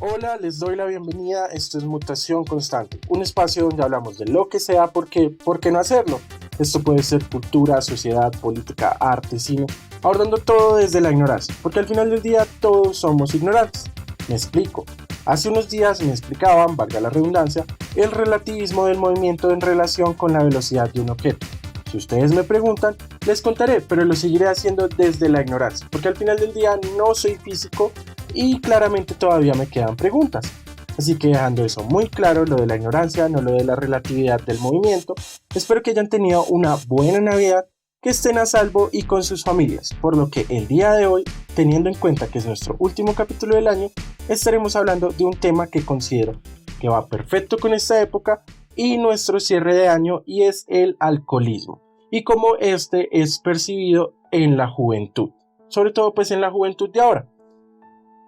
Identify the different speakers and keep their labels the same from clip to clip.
Speaker 1: Hola, les doy la bienvenida. Esto es Mutación Constante, un espacio donde hablamos de lo que sea, porque ¿por qué no hacerlo? Esto puede ser cultura, sociedad, política, arte, cine, abordando todo desde la ignorancia, porque al final del día todos somos ignorantes. Me explico. Hace unos días me explicaban, valga la redundancia, el relativismo del movimiento en relación con la velocidad de un objeto. Si ustedes me preguntan, les contaré, pero lo seguiré haciendo desde la ignorancia, porque al final del día no soy físico y claramente todavía me quedan preguntas. Así que dejando eso muy claro, lo de la ignorancia, no lo de la relatividad del movimiento, espero que hayan tenido una buena Navidad, que estén a salvo y con sus familias, por lo que el día de hoy, teniendo en cuenta que es nuestro último capítulo del año, estaremos hablando de un tema que considero que va perfecto con esta época y nuestro cierre de año, y es el alcoholismo y cómo este es percibido en la juventud, sobre todo pues en la juventud de ahora.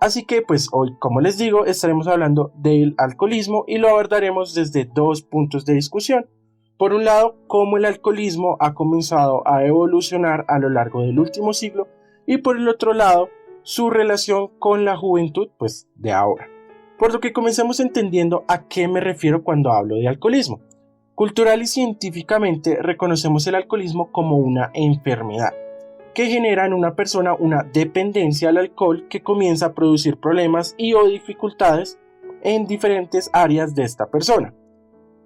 Speaker 1: Así que pues hoy, como les digo, estaremos hablando del alcoholismo y lo abordaremos desde dos puntos de discusión. Por un lado, cómo el alcoholismo ha comenzado a evolucionar a lo largo del último siglo, y por el otro lado, su relación con la juventud pues de ahora. Por lo que comencemos entendiendo a qué me refiero cuando hablo de alcoholismo. Cultural y científicamente reconocemos el alcoholismo como una enfermedad que genera en una persona una dependencia al alcohol que comienza a producir problemas y o dificultades en diferentes áreas de esta persona,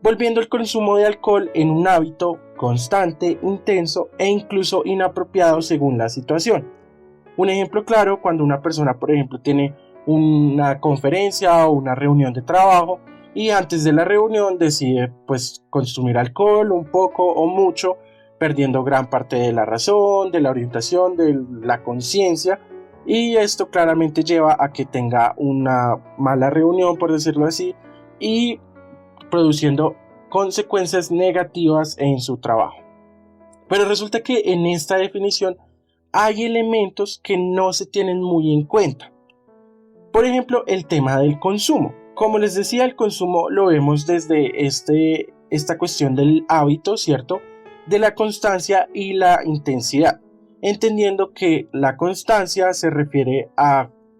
Speaker 1: volviendo el consumo de alcohol en un hábito constante, intenso e incluso inapropiado según la situación. Un ejemplo claro, cuando una persona, por ejemplo, tiene una conferencia o una reunión de trabajo y antes de la reunión decide pues consumir alcohol un poco o mucho, perdiendo gran parte de la razón, de la orientación, de la conciencia, y esto claramente lleva a que tenga una mala reunión, por decirlo así, y produciendo consecuencias negativas en su trabajo. Pero resulta que en esta definición hay elementos que no se tienen muy en cuenta. Por ejemplo, el tema del consumo. Como les decía, el consumo lo vemos desde esta cuestión del hábito, ¿cierto? De la constancia y la intensidad, entendiendo que la constancia se refiere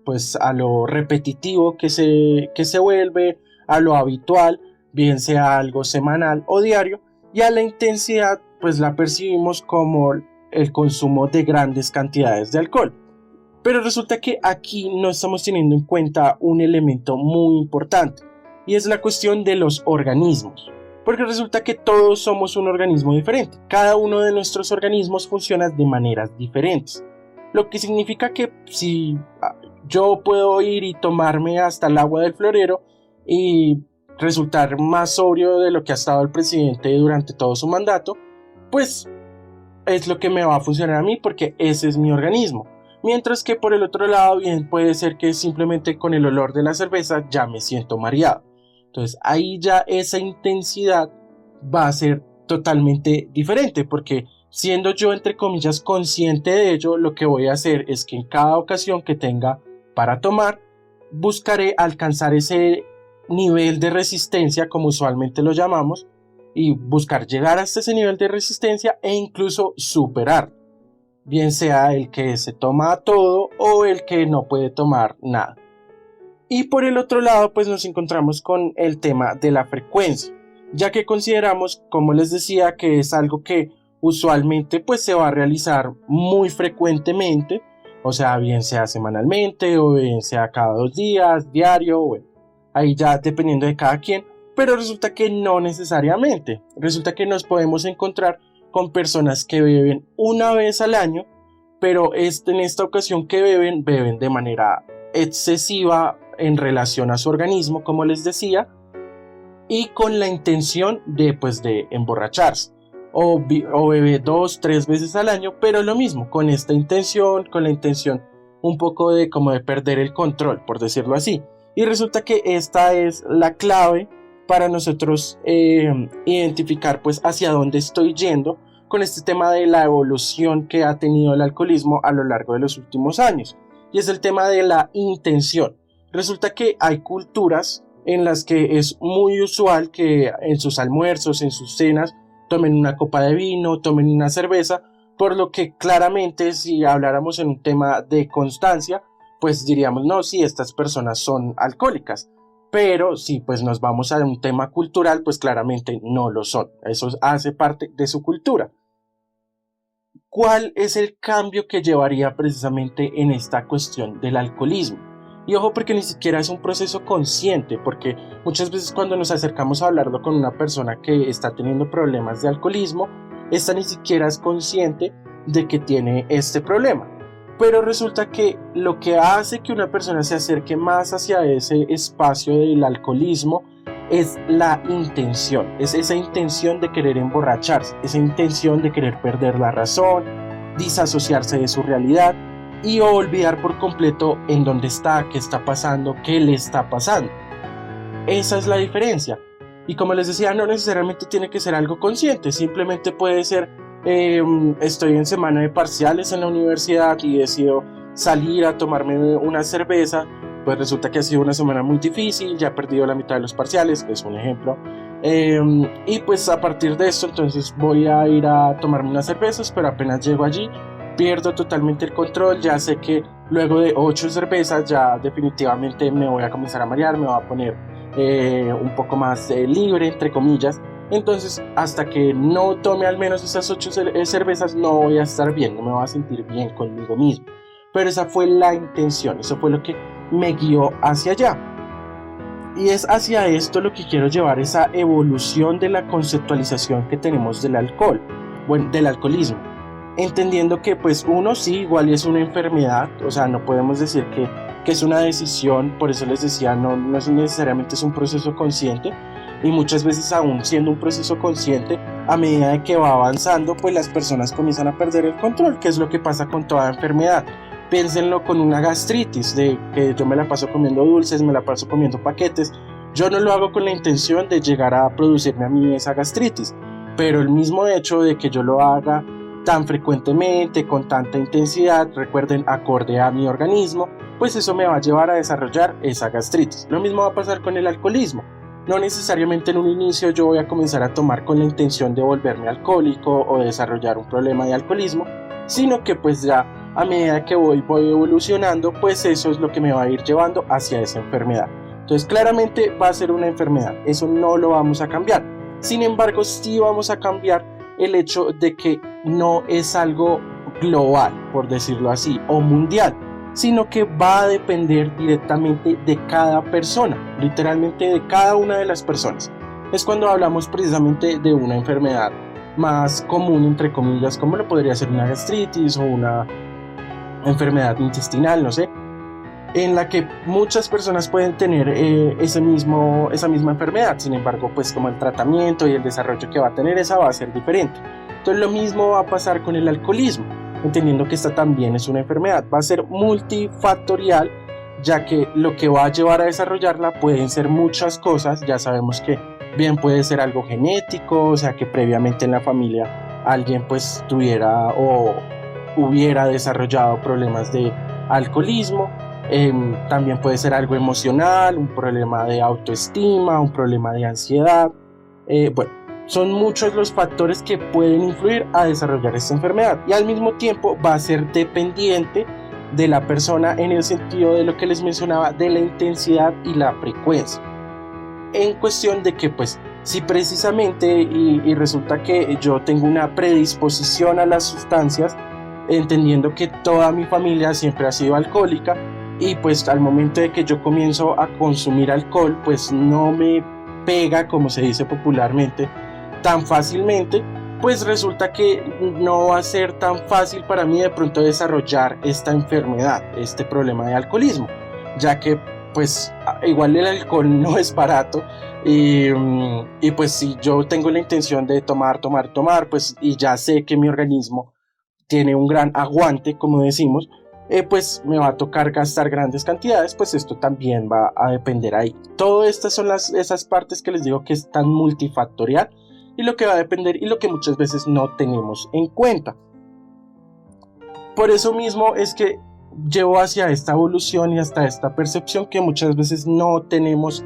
Speaker 1: pues, a lo repetitivo que se vuelve, a lo habitual, bien sea algo semanal o diario, y a la intensidad pues la percibimos como el consumo de grandes cantidades de alcohol. Pero resulta que aquí no estamos teniendo en cuenta un elemento muy importante, y es la cuestión de los organismos. Porque resulta que todos somos un organismo diferente. Cada uno de nuestros organismos funciona de maneras diferentes. Lo que significa que si yo puedo ir y tomarme hasta el agua del florero y resultar más sobrio de lo que ha estado el presidente durante todo su mandato, pues es lo que me va a funcionar a mí porque ese es mi organismo. Mientras que por el otro lado bien puede ser que simplemente con el olor de la cerveza ya me siento mareado. Entonces ahí ya esa intensidad va a ser totalmente diferente, porque siendo yo entre comillas consciente de ello, lo que voy a hacer es que en cada ocasión que tenga para tomar, buscaré alcanzar ese nivel de resistencia, como usualmente lo llamamos, y buscar llegar hasta ese nivel de resistencia e incluso superar, bien sea el que se toma todo o el que no puede tomar nada. Y por el otro lado, pues nos encontramos con el tema de la frecuencia, ya que consideramos, como les decía, que es algo que usualmente pues se va a realizar muy frecuentemente, o sea, bien sea semanalmente o bien sea cada 2 días, diario, bueno, ahí ya dependiendo de cada quien, pero resulta que no necesariamente, resulta que nos podemos encontrar con personas que beben una vez al año, pero en esta ocasión que beben de manera excesiva en relación a su organismo, como les decía, y con la intención de emborracharse, o bebe 2, 3 veces al año, pero lo mismo, con esta intención, con la intención un poco de como de perder el control, por decirlo así. Y resulta que esta es la clave para nosotros identificar pues hacia dónde estoy yendo con este tema de la evolución que ha tenido el alcoholismo a lo largo de los últimos años, y es el tema de la intención. Resulta que hay culturas en las que es muy usual que en sus almuerzos, en sus cenas, tomen una copa de vino, tomen una cerveza, por lo que claramente si habláramos en un tema de constancia, pues diríamos, no, sí, estas personas son alcohólicas. Pero si pues nos vamos a un tema cultural, pues claramente no lo son. Eso hace parte de su cultura. ¿Cuál es el cambio que llevaría precisamente en esta cuestión del alcoholismo? Y ojo, porque ni siquiera es un proceso consciente, porque muchas veces cuando nos acercamos a hablarlo con una persona que está teniendo problemas de alcoholismo, esta ni siquiera es consciente de que tiene este problema. Pero resulta que lo que hace que una persona se acerque más hacia ese espacio del alcoholismo es la intención, es esa intención de querer emborracharse, esa intención de querer perder la razón, disasociarse de su realidad y olvidar por completo en dónde está, qué está pasando, qué le está pasando. Esa es la diferencia. Y como les decía, no necesariamente tiene que ser algo consciente, simplemente puede ser, estoy en semana de parciales en la universidad y decido salir a tomarme una cerveza. Pues resulta que ha sido una semana muy difícil, ya he perdido la mitad de los parciales, es un ejemplo. Y pues a partir de esto entonces voy a ir a tomarme unas cervezas, pero apenas llego allí pierdo totalmente el control, ya sé que luego de 8 cervezas ya definitivamente me voy a comenzar a marear, me voy a poner un poco más libre, entre comillas. Entonces hasta que no tome al menos esas 8 cervezas no voy a estar bien, no me voy a sentir bien conmigo mismo. Pero esa fue la intención, eso fue lo que me guió hacia allá. Y es hacia esto lo que quiero llevar, esa evolución de la conceptualización que tenemos del alcohol, bueno, del alcoholismo. Entendiendo que pues uno sí, igual es una enfermedad, o sea, no podemos decir que es una decisión, por eso les decía, no es necesariamente es un proceso consciente, y muchas veces aún siendo un proceso consciente, a medida de que va avanzando, pues las personas comienzan a perder el control, que es lo que pasa con toda enfermedad. Piénsenlo con una gastritis, de que yo me la paso comiendo dulces, me la paso comiendo paquetes. Yo no lo hago con la intención de llegar a producirme a mí esa gastritis, pero el mismo hecho de que yo lo haga tan frecuentemente, con tanta intensidad, recuerden, acorde a mi organismo, pues eso me va a llevar a desarrollar esa gastritis. Lo mismo va a pasar con el alcoholismo. No necesariamente en un inicio yo voy a comenzar a tomar con la intención de volverme alcohólico o desarrollar un problema de alcoholismo, sino que pues ya a medida que voy evolucionando, pues eso es lo que me va a ir llevando hacia esa enfermedad. Entonces claramente va a ser una enfermedad, eso no lo vamos a cambiar. Sin embargo, sí vamos a cambiar el hecho de que no es algo global, por decirlo así, o mundial, sino que va a depender directamente de cada persona, literalmente de cada una de las personas. Es cuando hablamos precisamente de una enfermedad más común, entre comillas, como lo podría ser una gastritis o una enfermedad intestinal, no sé, en la que muchas personas pueden tener esa misma enfermedad. Sin embargo, pues como el tratamiento y el desarrollo que va a tener esa va a ser diferente. Entonces lo mismo va a pasar con el alcoholismo, entendiendo que esta también es una enfermedad. Va a ser multifactorial, ya que lo que va a llevar a desarrollarla pueden ser muchas cosas. Ya sabemos que bien puede ser algo genético, o sea que previamente en la familia alguien pues tuviera o hubiera desarrollado problemas de alcoholismo. También puede ser algo emocional, un problema de autoestima, un problema de ansiedad. Bueno, son muchos los factores que pueden influir a desarrollar esta enfermedad, y al mismo tiempo va a ser dependiente de la persona en el sentido de lo que les mencionaba, de la intensidad y la frecuencia. En cuestión de que pues si precisamente y resulta que yo tengo una predisposición a las sustancias, entendiendo que toda mi familia siempre ha sido alcohólica, y pues al momento de que yo comienzo a consumir alcohol, pues no me pega, como se dice popularmente, tan fácilmente, pues resulta que no va a ser tan fácil para mí de pronto desarrollar esta enfermedad, este problema de alcoholismo, ya que pues igual el alcohol no es barato, y pues si yo tengo la intención de tomar, pues y ya sé que mi organismo tiene un gran aguante, como decimos, pues me va a tocar gastar grandes cantidades, pues esto también va a depender ahí. Todas estas son esas partes que les digo que es tan multifactorial, y lo que va a depender y lo que muchas veces no tenemos en cuenta. Por eso mismo es que llevo hacia esta evolución y hasta esta percepción que muchas veces no tenemos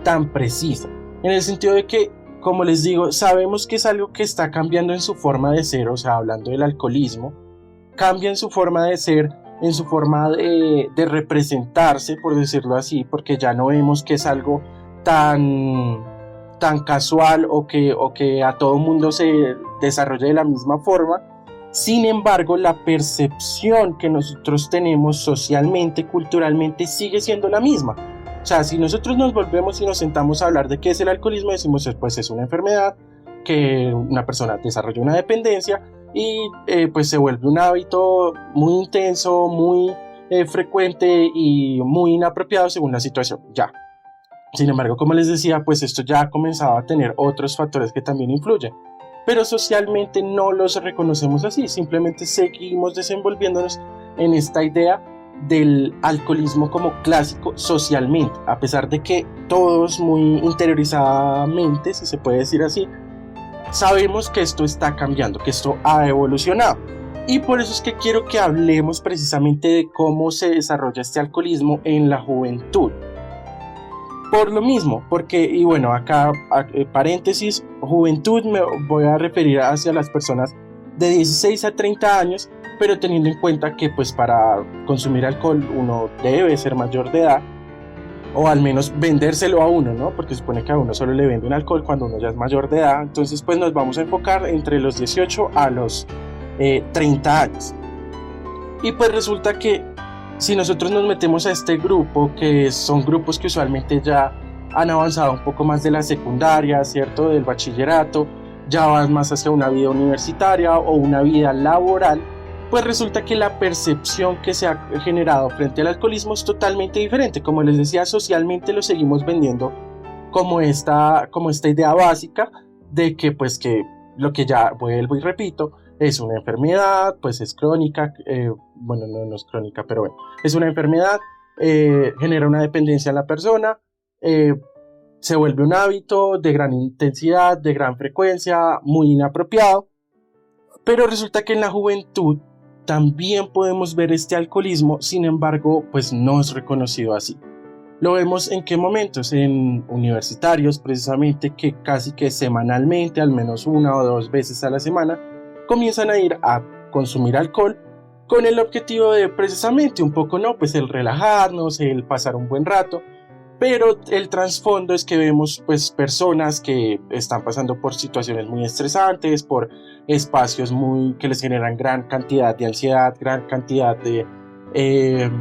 Speaker 1: tan precisa, en el sentido de que, como les digo, sabemos que es algo que está cambiando en su forma de ser, o sea, hablando del alcoholismo, cambia en su forma de ser en su forma de representarse, por decirlo así, porque ya no vemos que es algo tan casual o que a todo mundo se desarrolle de la misma forma. Sin embargo, la percepción que nosotros tenemos socialmente, culturalmente, sigue siendo la misma. O sea, si nosotros nos volvemos y nos sentamos a hablar de qué es el alcoholismo, decimos pues es una enfermedad, que una persona desarrolla una dependencia y pues se vuelve un hábito muy intenso, muy frecuente y muy inapropiado según la situación. Ya. Sin embargo, como les decía, pues esto ya ha comenzado a tener otros factores que también influyen. Pero socialmente no los reconocemos así, simplemente seguimos desenvolviéndonos en esta idea del alcoholismo como clásico socialmente, a pesar de que todos muy interiorizadamente, si se puede decir así, sabemos que esto está cambiando, que esto ha evolucionado. Y por eso es que quiero que hablemos precisamente de cómo se desarrolla este alcoholismo en la juventud. Por lo mismo, porque, y bueno, acá paréntesis, juventud me voy a referir hacia las personas de 16 a 30 años, pero teniendo en cuenta que pues para consumir alcohol uno debe ser mayor de edad, o al menos vendérselo a uno, ¿no? Porque se supone que a uno solo le venden alcohol cuando uno ya es mayor de edad, entonces pues nos vamos a enfocar entre los 18 a los 30 años. Y pues resulta que si nosotros nos metemos a este grupo, que son grupos que usualmente ya han avanzado un poco más de la secundaria, ¿cierto? Del bachillerato, ya van más hacia una vida universitaria o una vida laboral, pues resulta que la percepción que se ha generado frente al alcoholismo es totalmente diferente. Como les decía, socialmente lo seguimos vendiendo como esta idea básica de que pues que lo que ya vuelvo y repito, es una enfermedad, pues es crónica, bueno, no es crónica, pero bueno, es una enfermedad, genera una dependencia en la persona, se vuelve un hábito de gran intensidad, de gran frecuencia, muy inapropiado, pero resulta que en la juventud también podemos ver este alcoholismo, sin embargo, pues no es reconocido así. Lo vemos en qué momentos, en universitarios precisamente, que casi que semanalmente, al menos 1 o 2 veces a la semana, comienzan a ir a consumir alcohol con el objetivo de precisamente un poco, ¿no? Pues el relajarnos, el pasar un buen rato, pero el trasfondo es que vemos pues personas que están pasando por situaciones muy estresantes, por espacios que les generan gran cantidad de ansiedad, gran cantidad de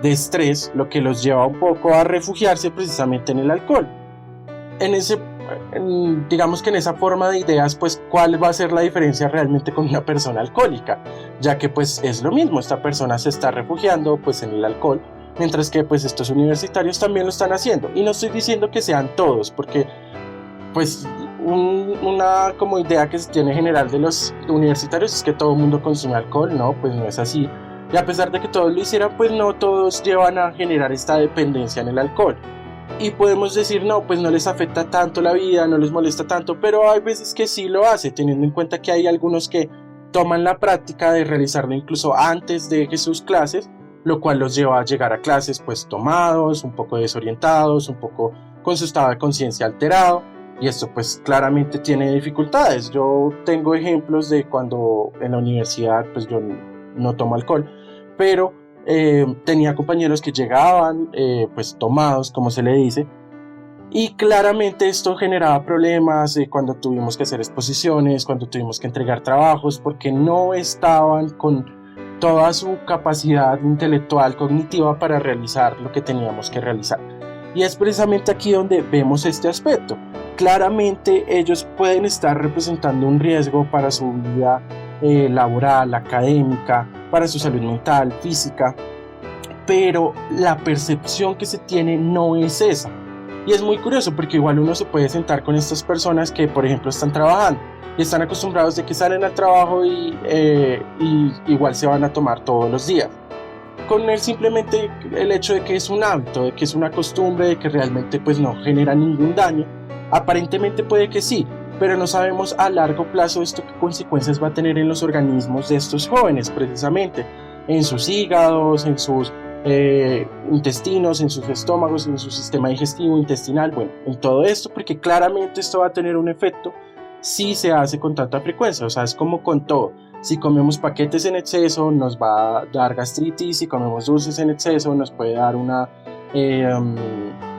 Speaker 1: estrés, lo que los lleva un poco a refugiarse precisamente en el alcohol. Digamos que en esa forma de ideas, pues cuál va a ser la diferencia realmente con una persona alcohólica, ya que pues es lo mismo, esta persona se está refugiando pues en el alcohol, mientras que pues estos universitarios también lo están haciendo, y no estoy diciendo que sean todos, porque pues una como idea que se tiene general de los universitarios es que todo el mundo consume alcohol. No, pues no es así, y a pesar de que todos lo hicieran, pues no todos llevan a generar esta dependencia en el alcohol. Y podemos decir, no, pues no les afecta tanto la vida, no les molesta tanto, pero hay veces que sí lo hace, teniendo en cuenta que hay algunos que toman la práctica de realizarlo incluso antes de sus clases, lo cual los lleva a llegar a clases pues tomados, un poco desorientados, un poco con su estado de conciencia alterado, y esto pues claramente tiene dificultades. Yo tengo ejemplos de cuando en la universidad pues yo no tomo alcohol, pero tenía compañeros que llegaban pues tomados, como se le dice, y claramente esto generaba problemas cuando tuvimos que hacer exposiciones, cuando tuvimos que entregar trabajos, porque no estaban con toda su capacidad intelectual, cognitiva para realizar lo que teníamos que realizar. Y es precisamente aquí donde vemos este aspecto. Claramente ellos pueden estar representando un riesgo para su vida laboral, académica, para su salud mental, física, pero la percepción que se tiene no es esa. Y es muy curioso porque igual uno se puede sentar con estas personas que, por ejemplo, están trabajando y están acostumbrados de que salen al trabajo y igual se van a tomar todos los días. Con simplemente el hecho de que es un hábito, de que es una costumbre, de que realmente pues no genera ningún daño. Aparentemente puede que sí, pero no sabemos a largo plazo esto qué consecuencias va a tener en los organismos de estos jóvenes, precisamente en sus hígados, en sus intestinos, en sus estómagos, en su sistema digestivo, intestinal, bueno, en todo esto, porque claramente esto va a tener un efecto si se hace con tanta frecuencia. O sea, es como con todo, Si comemos paquetes en exceso nos va a dar gastritis, si comemos dulces en exceso nos puede dar una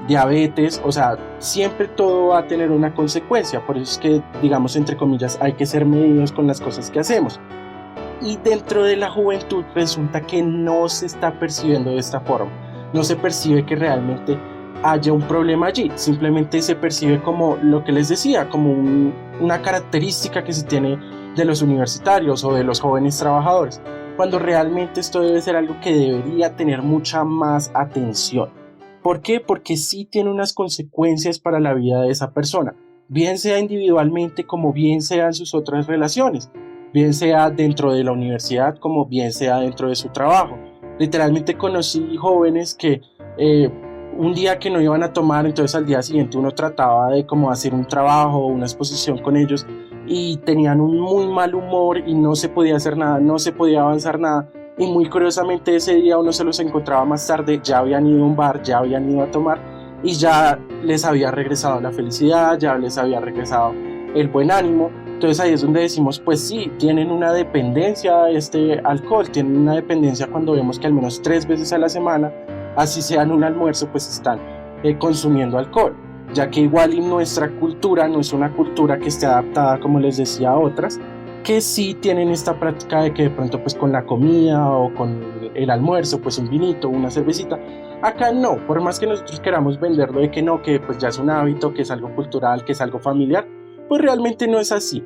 Speaker 1: diabetes, o sea, siempre todo va a tener una consecuencia. Por eso es que, digamos, entre comillas, hay que ser medidos con las cosas que hacemos. Y dentro de la juventud resulta que no se está percibiendo de esta forma, no se percibe que realmente haya un problema allí, simplemente se percibe como lo que les decía, como una característica que se tiene de los universitarios o de los jóvenes trabajadores, cuando realmente esto debe ser algo que debería tener mucha más atención. ¿Por qué? Porque sí tiene unas consecuencias para la vida de esa persona, bien sea individualmente como bien sea en sus otras relaciones, bien sea dentro de la universidad como bien sea dentro de su trabajo. Literalmente conocí jóvenes que un día que no iban a tomar, entonces al día siguiente uno trataba de como hacer un trabajo o una exposición con ellos y tenían un muy mal humor y no se podía hacer nada, no se podía avanzar nada, y muy curiosamente ese día uno se los encontraba más tarde, ya habían ido a un bar, ya habían ido a tomar y ya les había regresado la felicidad, ya les había regresado el buen ánimo. Entonces ahí es donde decimos, pues sí, tienen una dependencia a este alcohol, tienen una dependencia cuando vemos que al menos 3 veces a la semana, así sea en un almuerzo, pues están consumiendo alcohol, ya que igual y nuestra cultura no es una cultura que esté adaptada, como les decía, a otras, que sí tienen esta práctica de que de pronto pues con la comida o con el almuerzo, pues un vinito, una cervecita. Acá no, por más que nosotros queramos venderlo de que no, que pues ya es un hábito, que es algo cultural, que es algo familiar, pues realmente no es así.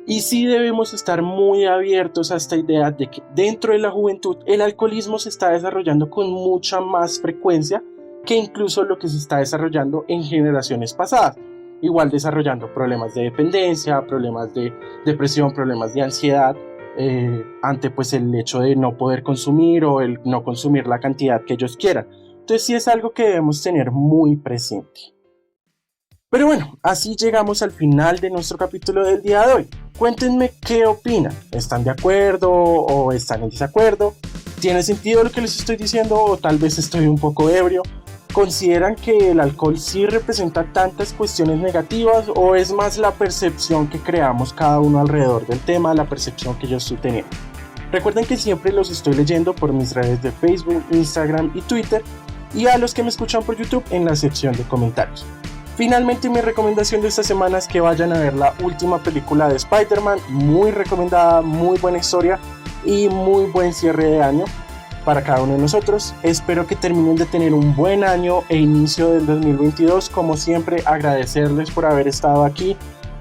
Speaker 1: Y sí debemos estar muy abiertos a esta idea de que dentro de la juventud el alcoholismo se está desarrollando con mucha más frecuencia que incluso lo que se está desarrollando en generaciones pasadas. Igual desarrollando problemas de dependencia, problemas de depresión, problemas de ansiedad, ante pues el hecho de no poder consumir o el no consumir la cantidad que ellos quieran. Entonces sí es algo que debemos tener muy presente. Pero bueno, así llegamos al final de nuestro capítulo del día de hoy. Cuéntenme qué opinan. ¿Están de acuerdo o están en desacuerdo? ¿Tiene sentido lo que les estoy diciendo o tal vez estoy un poco ebrio? ¿Consideran que el alcohol sí representa tantas cuestiones negativas o es más la percepción que creamos cada uno alrededor del tema, la percepción que yo estoy teniendo? Recuerden que siempre los estoy leyendo por mis redes de Facebook, Instagram y Twitter, y a los que me escuchan por YouTube en la sección de comentarios. Finalmente, mi recomendación de esta semana es que vayan a ver la última película de Spider-Man, muy recomendada, muy buena historia y muy buen cierre de año para cada uno de nosotros. Espero que terminen de tener un buen año e inicio del 2022. Como siempre, agradecerles por haber estado aquí,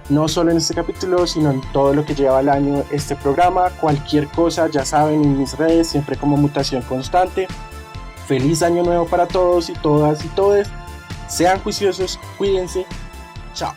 Speaker 1: no solo en este capítulo, sino en todo lo que lleva el año este programa. Cualquier cosa, ya saben, en mis redes, siempre como Mutación Constante. Feliz año nuevo para todos y todas y todes. Sean juiciosos, cuídense. Chao.